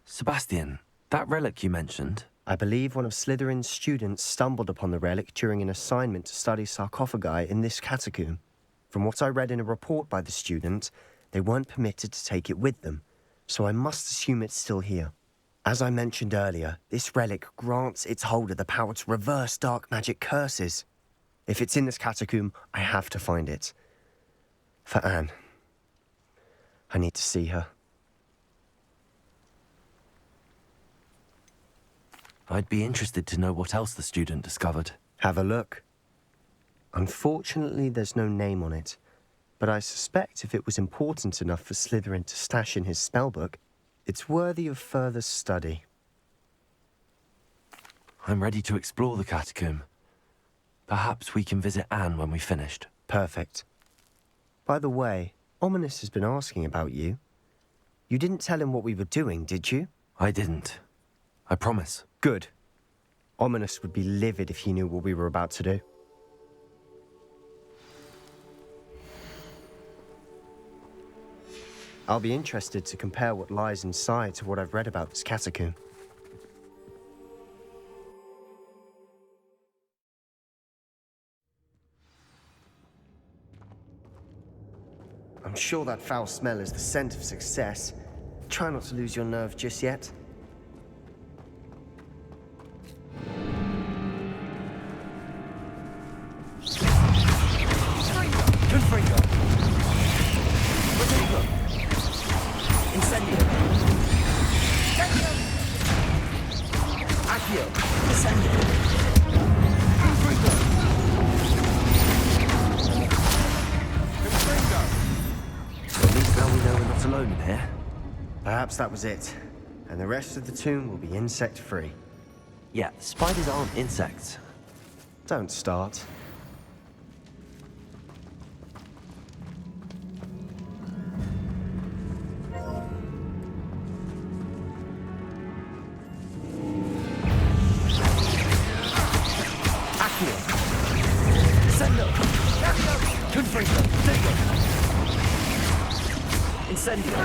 Sebastian, that relic you mentioned, I believe one of Slytherin's students stumbled upon the relic during an assignment to study sarcophagi in this catacomb. From what I read in a report by the student, they weren't permitted to take it with them, so I must assume it's still here. As I mentioned earlier, this relic grants its holder the power to reverse dark magic curses. If it's in this catacomb, I have to find it. For Anne. I need to see her. I'd be interested to know what else the student discovered. Have a look. Unfortunately, there's no name on it, but I suspect if it was important enough for Slytherin to stash in his spellbook, it's worthy of further study. I'm ready to explore the catacomb. Perhaps we can visit Anne when we've finished. Perfect. By the way, Ominis has been asking about you. You didn't tell him what we were doing, did you? I didn't. I promise. Good. Ominis would be livid if he knew what we were about to do. I'll be interested to compare what lies inside to what I've read about this catacomb. I'm sure that foul smell is the scent of success. Try not to lose your nerve just yet. Confringo! Rodrigo! Incendio! Accio! Incendio! Confringo! At least now we know we're not alone in here. Perhaps that was it, and the rest of the tomb will be insect-free. Yeah, spiders aren't insects. Don't start. Accio! Sendo! Confringo! Incendio!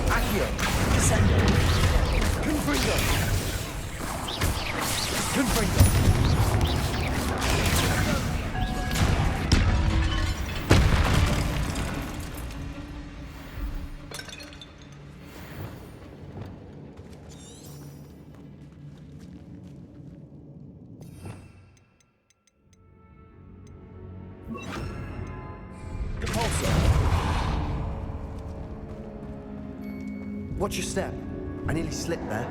Accio! Sendo! Confringo! Confringo! Watch your step. I nearly slipped there.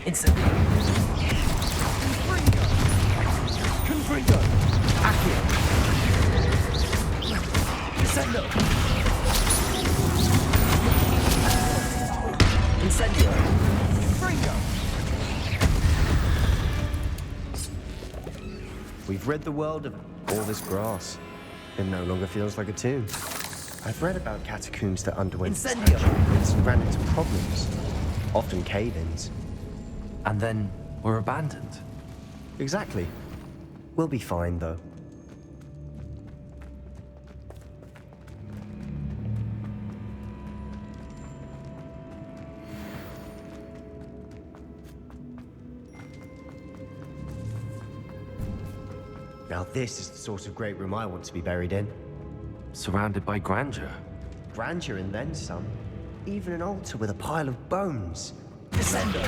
Incendio! Confringo! Accio! Sendo! Incendio! Confringo! We've rid the world of all this grass. It no longer feels like a tomb. I've read about catacombs that underwent Incendio! experiments and ran into problems. Often cave-ins. And then we're abandoned. Exactly. We'll be fine, though. Now this is the sort of great room I want to be buried in. Surrounded by grandeur. Grandeur and then some. Even an altar with a pile of bones. Descendo!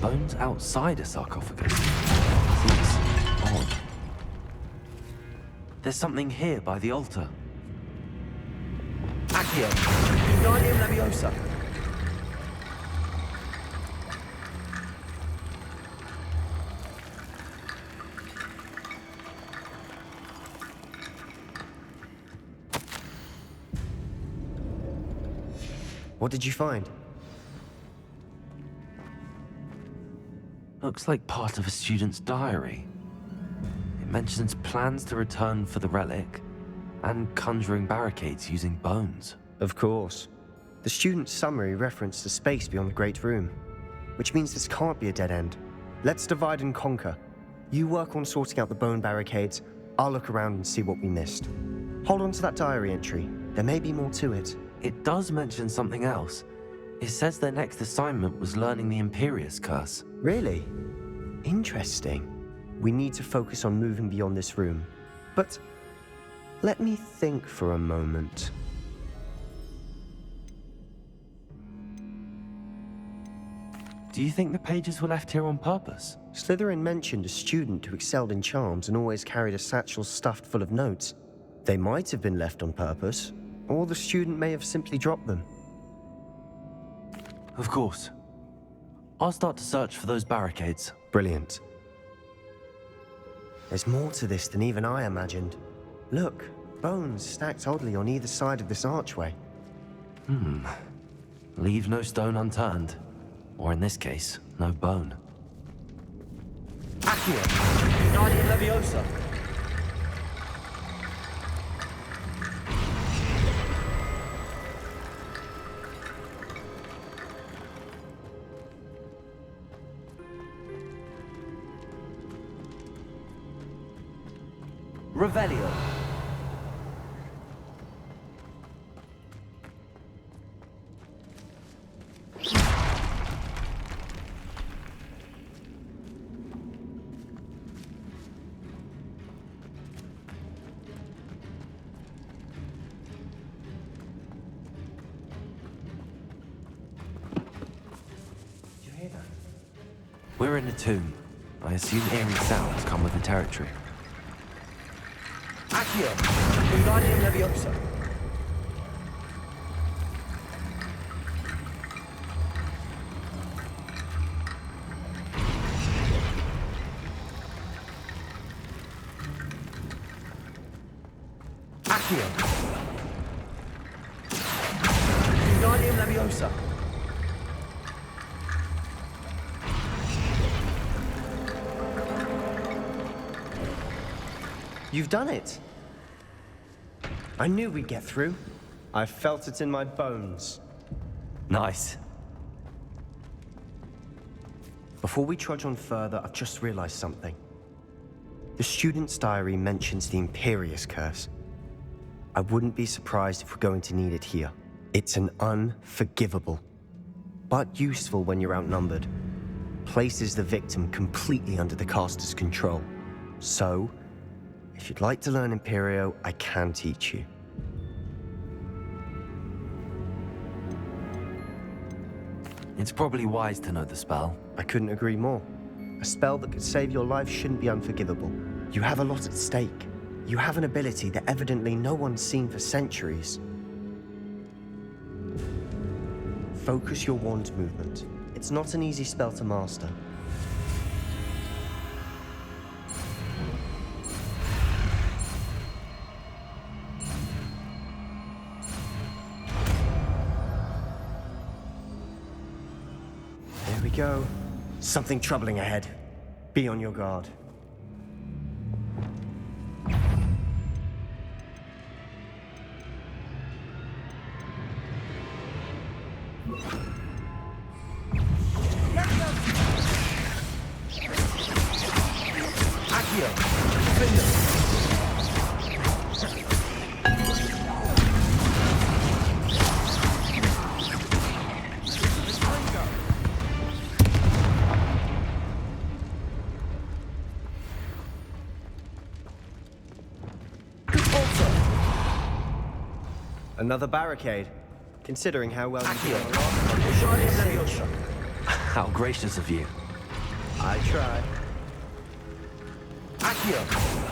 Bones outside a sarcophagus. Seems odd. There's something here by the altar. Accio! Wingardium Leviosa! What did you find? Looks like part of a student's diary. It mentions plans to return for the relic and conjuring barricades using bones. Of course. The student's summary referenced the space beyond the Great Room, which means this can't be a dead end. Let's divide and conquer. You work on sorting out the bone barricades, I'll look around and see what we missed. Hold on to that diary entry. There may be more to it. It does mention something else. It says their next assignment was learning the Imperius Curse. Really? Interesting. We need to focus on moving beyond this room. But let me think for a moment. Do you think the pages were left here on purpose? Slytherin mentioned a student who excelled in charms and always carried a satchel stuffed full of notes. They might have been left on purpose, or the student may have simply dropped them. Of course. I'll start to search for those barricades. Brilliant. There's more to this than even I imagined. Look, bones stacked oddly on either side of this archway. Leave no stone unturned. Or in this case, no bone. Accio. Wingardium Leviosa. Revelio. We're in a tomb. I assume eerie sounds come with the territory. Accio. Wingardium Leviosa. Accio. Wingardium Leviosa. You've done it! I knew we'd get through. I felt it in my bones. Nice. Before we trudge on further, I've just realized something. The student's diary mentions the Imperius Curse. I wouldn't be surprised if we're going to need it here. It's an unforgivable, but useful when you're outnumbered. Places the victim completely under the caster's control. So, if you'd like to learn Imperio, I can teach you. It's probably wise to know the spell. I couldn't agree more. A spell that could save your life shouldn't be unforgivable. You have a lot at stake. You have an ability that evidently no one's seen for centuries. Focus your wand movement. It's not an easy spell to master. There we go. Something troubling ahead. Be on your guard. Accio. Findus. Another barricade. Considering how well you Accio. did on the last one. Wingardium Leviosa. How gracious of you. I try. Accio.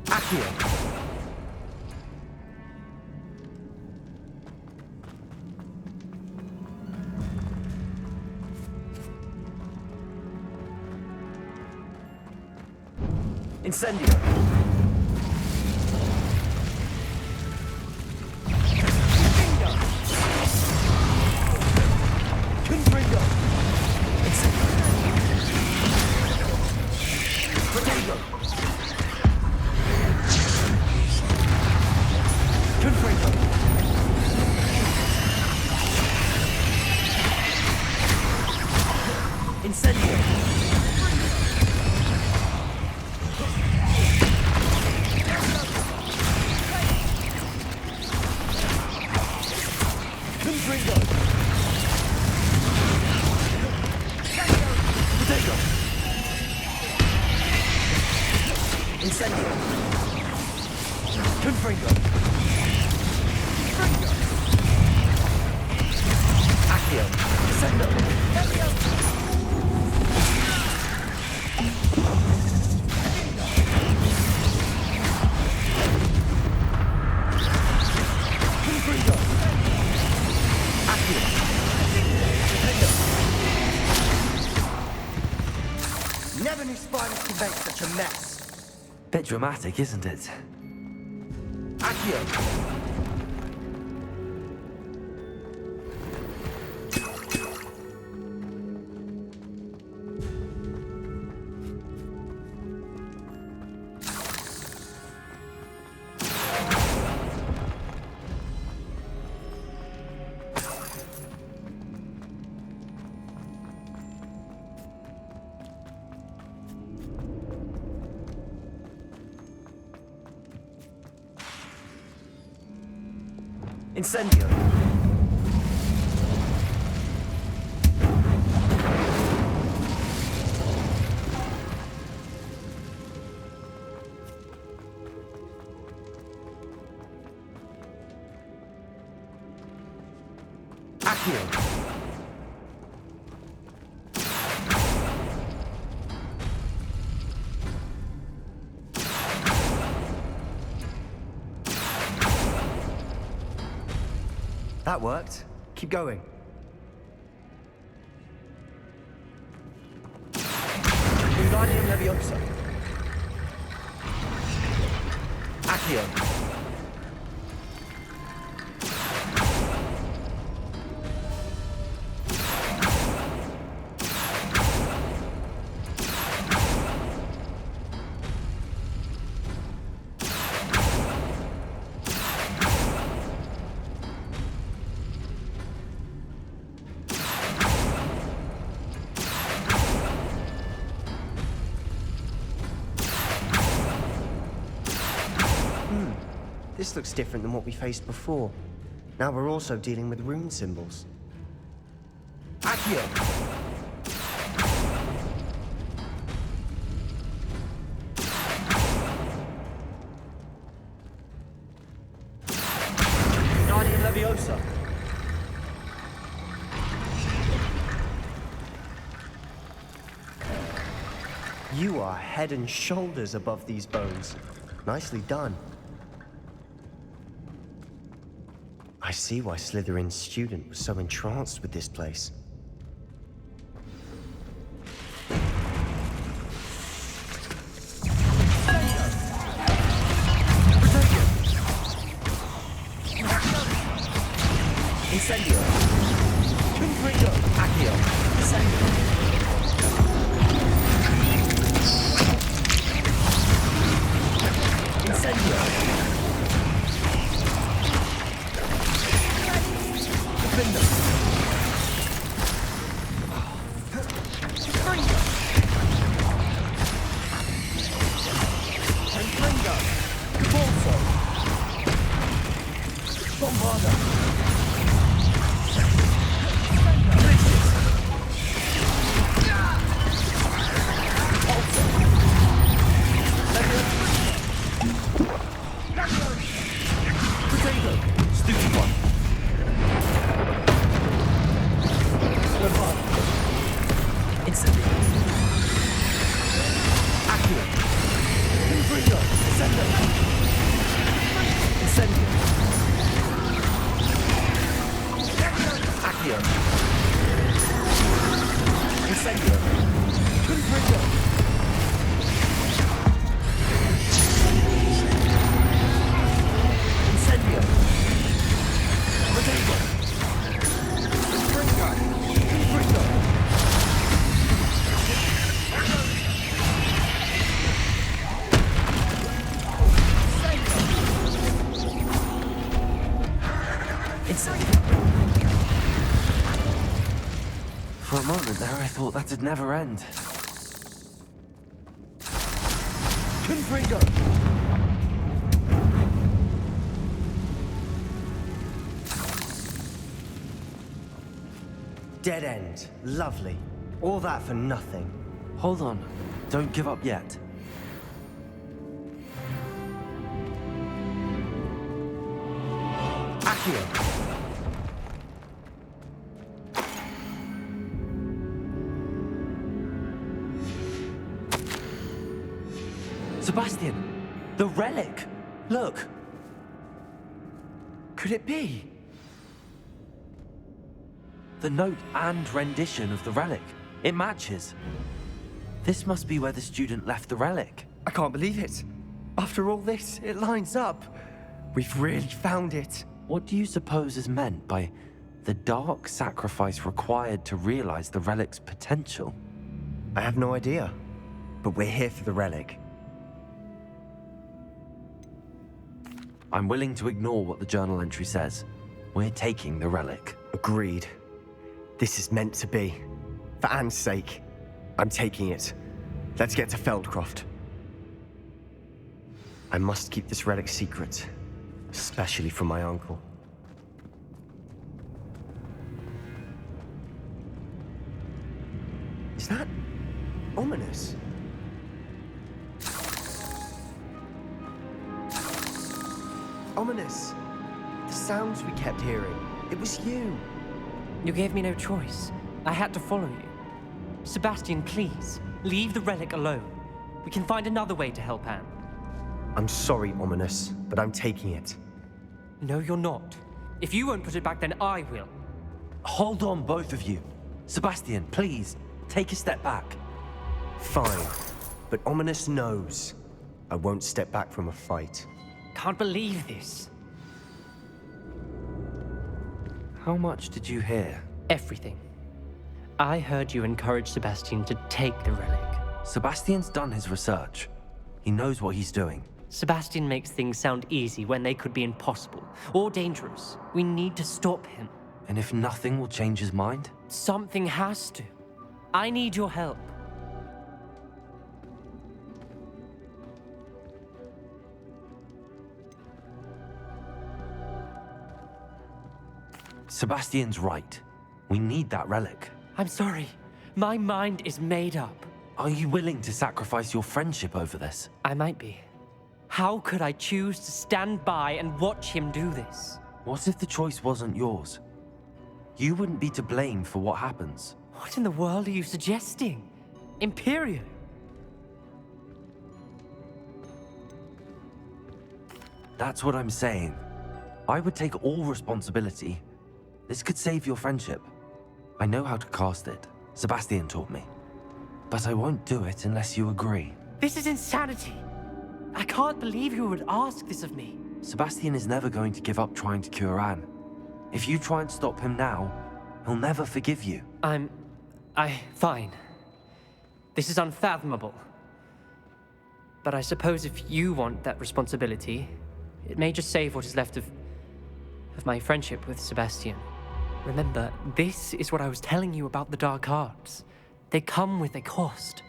Accio. Incendio. Confringo. Protego. Confringo. Incendio. Confringo. Protego. Incendio. Confringo. Accio. Sendo. Confringo. Accio. Sendo. Never knew spiders could make such a mess. Bit dramatic, isn't it? Accio. Incendio. Accio. That worked. Keep going. Wingardium Leviosa. Accio. This looks different than what we faced before. Now we're also dealing with rune symbols. Accio. Wingardium Leviosa. You are head and shoulders above these bones. Nicely done. I see why Slytherin's student was so entranced with this place. Incendio. Confringo. Accio. Incendio. Incendio. Defender. Confringo. Confringo. Cabalso. Bombarda. For a moment there, I thought that'd never end. Confringo! Dead end. Lovely. All that for nothing. Hold on. Don't give up yet. Accio! Sebastian! The relic! Look! Could it be? The note and rendition of the relic. It matches. This must be where the student left the relic. I can't believe it. After all this, it lines up. We've really found it. What do you suppose is meant by the dark sacrifice required to realize the relic's potential? I have no idea. But we're here for the relic. I'm willing to ignore what the journal entry says. We're taking the relic. Agreed. This is meant to be. For Anne's sake, I'm taking it. Let's get to Feldcroft. I must keep this relic secret, especially from my uncle. Is that ominous? Ominous. The sounds we kept hearing. It was you. You gave me no choice. I had to follow you. Sebastian, please, leave the relic alone. We can find another way to help Anne. I'm sorry, Ominous, but I'm taking it. No, you're not. If you won't put it back, then I will. Hold on, both of you. Sebastian, please, take a step back. Fine, but Ominous knows I won't step back from a fight. Can't believe this. How much did you hear? Everything. I heard you encourage Sebastian to take the relic. Sebastian's done his research. He knows what he's doing. Sebastian makes things sound easy when they could be impossible or dangerous. We need to stop him. And if nothing will change his mind? Something has to. I need your help. Sebastian's right. We need that relic. I'm sorry. My mind is made up. Are you willing to sacrifice your friendship over this? I might be. How could I choose to stand by and watch him do this? What if the choice wasn't yours? You wouldn't be to blame for what happens. What in the world are you suggesting? Imperial? That's what I'm saying. I would take all responsibility. This could save your friendship. I know how to cast it. Sebastian taught me. But I won't do it unless you agree. This is insanity. I can't believe you would ask this of me. Sebastian is never going to give up trying to cure Anne. If you try and stop him now, he'll never forgive you. Fine. This is unfathomable. But I suppose if you want that responsibility, it may just save what is left of my friendship with Sebastian. Remember, this is what I was telling you about the dark arts. They come with a cost.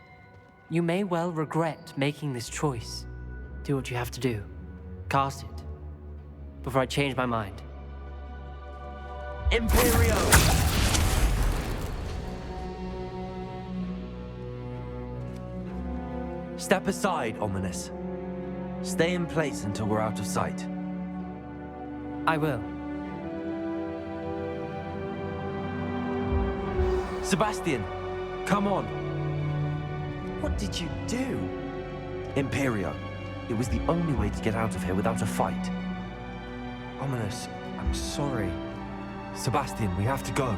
You may well regret making this choice. Do what you have to do. Cast it. Before I change my mind. Imperio! Step aside, Ominous. Stay in place until we're out of sight. I will. Sebastian, come on. What did you do? Imperio. It was the only way to get out of here without a fight. Ominous, I'm sorry. Sebastian, we have to go.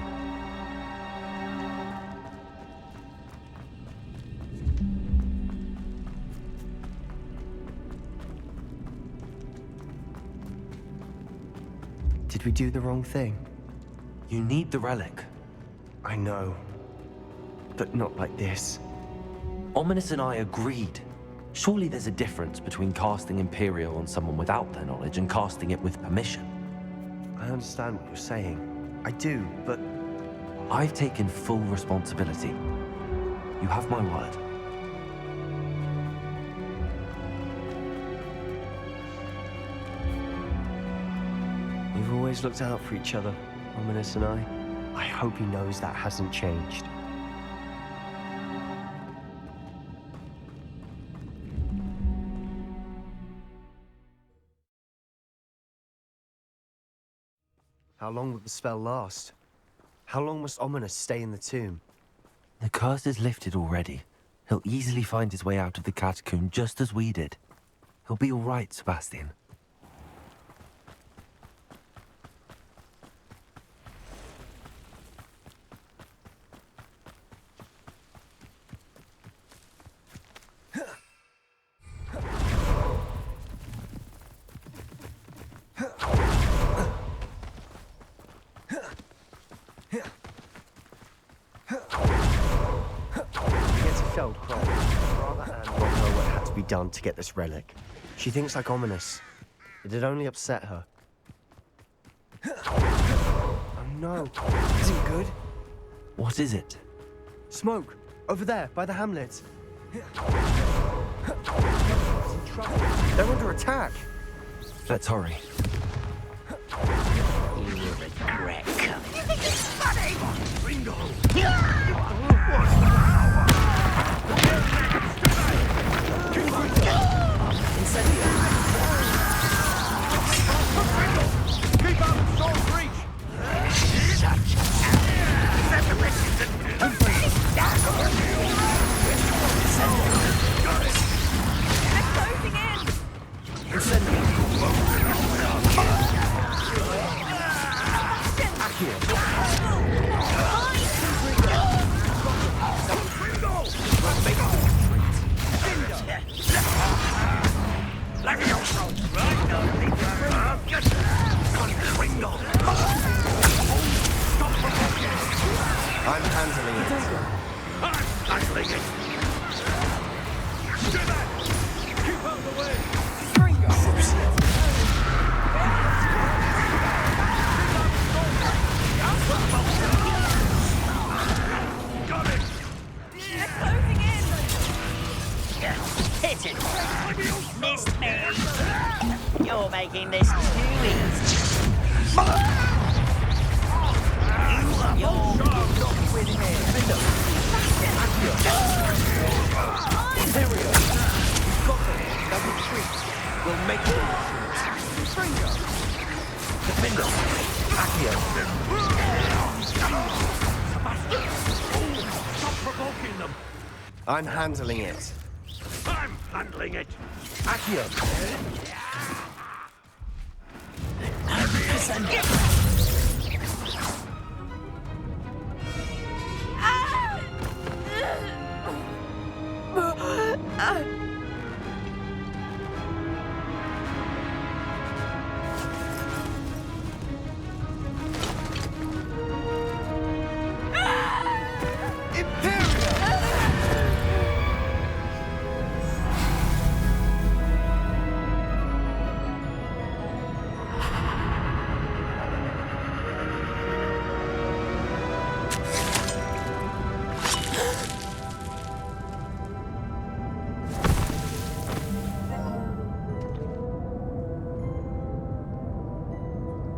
Did we do the wrong thing? You need the relic. I know. But not like this. Ominous and I agreed. Surely there's a difference between casting Imperio on someone without their knowledge and casting it with permission. I understand what you're saying. I do, but I've taken full responsibility. You have my word. we've always looked out for each other, Ominous and I. I hope he knows that hasn't changed. How long will the spell last? How long must Ominous stay in the tomb? The curse is lifted already. He'll easily find his way out of the catacomb just as we did. He'll be all right, Sebastian. Done to get this relic. She thinks like Ominous. It'd only upset her. Oh no, isn't good. What is it? Smoke, over there, by the hamlet. They're under attack. Let's hurry. You will regret coming. You think it's funny? Ringo! Keep up, Soul's Reach! I'm handling it. I'm handling it! Do that! Keep out of the way! Got it! They're closing in! Hit it! Missed me! You're making this too easy. You're not with me. Imperial! Got them! Now retreat! We'll make it Fringo! Defender! Accio! Sebastian! Stop provoking them! I'm handling it. I'm handling it! Accio!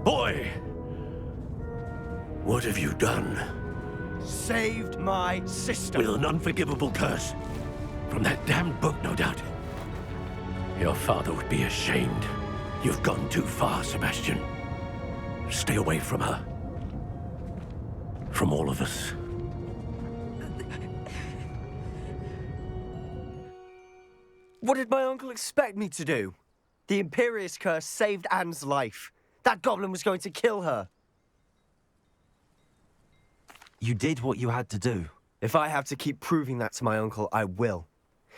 Boy! What have you done? Saved my sister. With an unforgivable curse. From that damned book, no doubt. Your father would be ashamed. You've gone too far, Sebastian. Stay away from her. From all of us. What did my uncle expect me to do? The Imperius curse saved Anne's life. That goblin was going to kill her. You did what you had to do. If I have to keep proving that to my uncle, I will.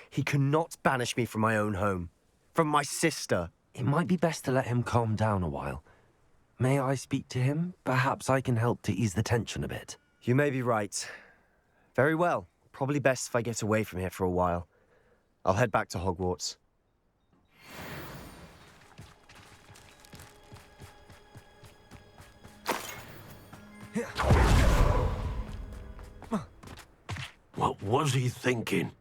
He cannot banish me from my own home. From my sister. It might be best to let him calm down a while. May I speak to him? Perhaps I can help to ease the tension a bit. You may be right. Very well. Probably best if I get away from here for a while. I'll head back to Hogwarts. What was he thinking?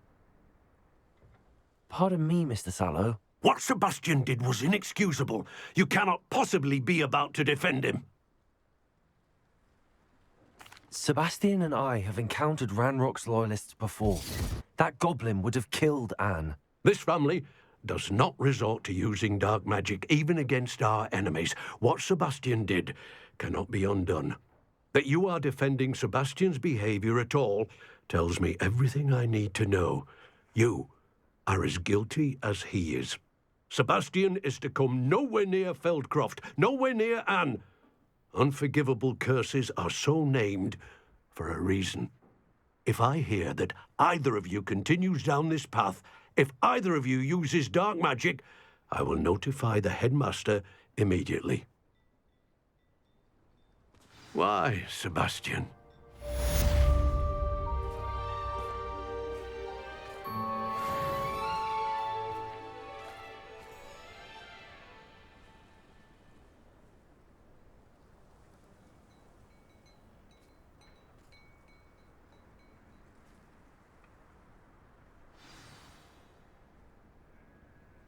Pardon me, Mr. Sallow. What Sebastian did was inexcusable. You cannot possibly be about to defend him. Sebastian and I have encountered Ranrock's loyalists before. That goblin would have killed Anne. This family does not resort to using dark magic even against our enemies. What Sebastian did cannot be undone. That you are defending Sebastian's behavior at all tells me everything I need to know. You are as guilty as he is. Sebastian is to come nowhere near Feldcroft, nowhere near Anne. Unforgivable curses are so named for a reason. If I hear that either of you continues down this path, if either of you uses dark magic, I will notify the headmaster immediately. Why, Sebastian?